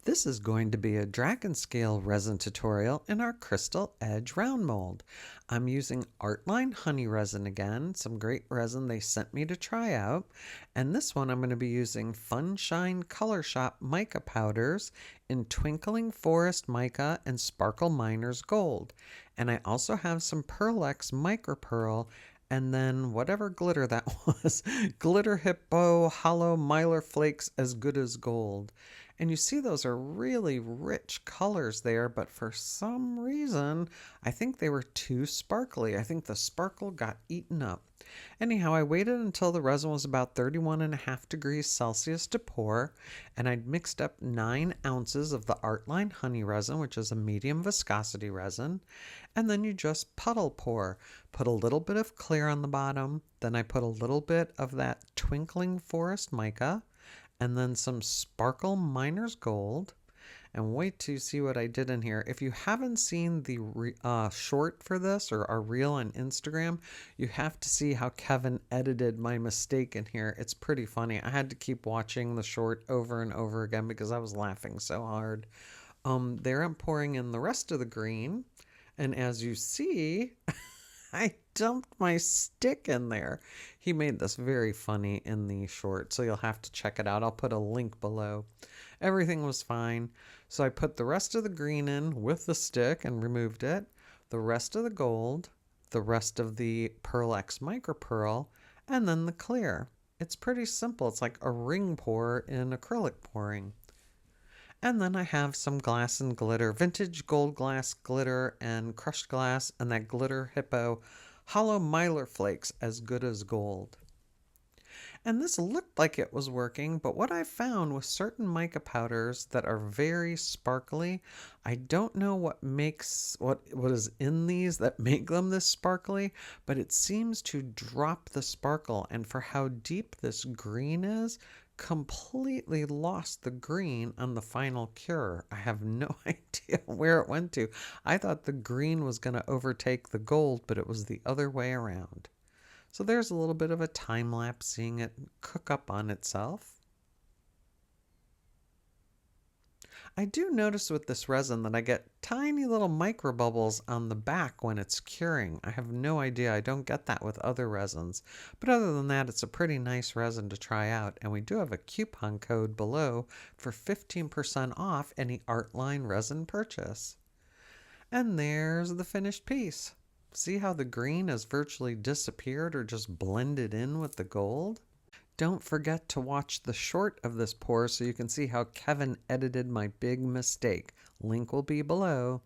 This is going to be a dragon scale resin tutorial in our crystal edge round mold. I'm using Artline Honey Resin again, some great resin they sent me to try out. And this one I'm going to be using Fun Shine Color Shop mica powders in Twinkling Forest Mica and Sparkle Miners Gold. And I also have some Ex Micropearl and then whatever glitter that was, glitter Hippo, Holo, Mylar Flakes as good as gold. And you see those are really rich colors there, but for some reason, I think they were too sparkly. I think the sparkle got eaten up. Anyhow, I waited until the resin was about 31.5 degrees Celsius to pour, and I'd mixed up 9 ounces of the Artline Honey Resin, which is a medium viscosity resin, and then you just puddle pour. Put a little bit of clear on the bottom, then I put a little bit of that Twinkling Forest Mica, and then some Sparkle Miners Gold. And wait to see what I did in here. If you haven't seen the short for this or our reel on Instagram, you have to see how Kevin edited my mistake in here. It's pretty funny. I had to keep watching the short over and over again because I was laughing so hard. There I'm pouring in the rest of the green. And as you see, I dumped my stick in there. He made this very funny in the short, so you'll have to check it out. I'll put a link below. Everything was fine. So I put the rest of the green in with the stick and removed it, the rest of the gold, the rest of the Ex Micropearl, and then the clear. It's pretty simple. It's like a ring pour in acrylic pouring. And then I have some glass and glitter, vintage gold glass glitter and crushed glass, and that glitter Hippo Holo Mylar Flakes as good as gold. And this looked like it was working, but what I found with certain mica powders that are very sparkly, I don't know what is in these that make them this sparkly, but it seems to drop the sparkle, and for how deep this green is, completely lost the green on the final cure. I have no idea where it went to. I thought the green was going to overtake the gold, but it was the other way around. So there's a little bit of a time lapse seeing it cook up on itself. I do notice with this resin that I get tiny little micro bubbles on the back when it's curing. I have no idea. I don't get that with other resins. But other than that, it's a pretty nice resin to try out. And we do have a coupon code below for 15% off any Artline resin purchase. And there's the finished piece. See how the green has virtually disappeared or just blended in with the gold? Don't forget to watch the short of this pour so you can see how Kevin edited my big mistake. Link will be below.